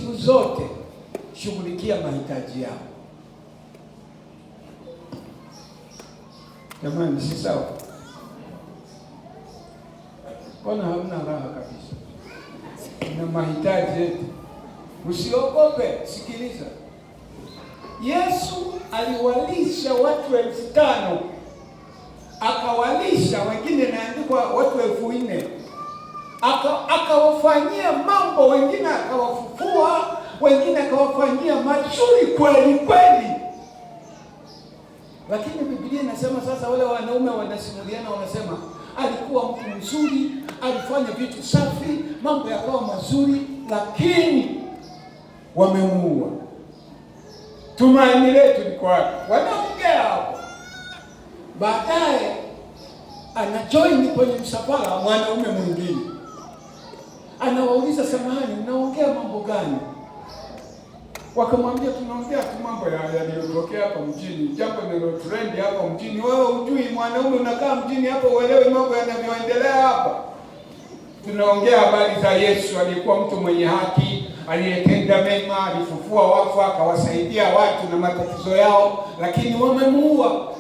siku zote shughulikia mahitaji yao. Jamani, si sawa? Mbona hamna raha kabisa na mahitaji yetu? Usiogope, sikiliza. Yesu aliwalisha watu 5,000, akawalisha wengine, naandikwa watu 4,000, akawafanyia mambo, wengine akawafufua, wengine akawafanyia mazuri kweli kweli. Lakini Biblia inasema sasa, wale wanaume wanasimuliana, wanasema alikuwa mtu mzuri, alifanya vitu safi, mambo yakawa mazuri, lakini wamemuua. Tumaini letu liko wapi? Wanaongea hapo. Baadaye anajoin kwenye msafara mwanaume mwingine, anawauliza, samahani, mnaongea mambo gani? Wakamwambia, tunaongea tu mambo yaliyotokea hapa mjini, jambo linalotrend hapa mjini. Wewe hujui, mwanaume unakaa mjini hapa, uelewe mambo yanavyoendelea hapa. Tunaongea habari za Yesu, alikuwa mtu mwenye haki, aliyetenda mema, alifufua wafu, akawasaidia watu na matatizo yao, lakini wamemuua.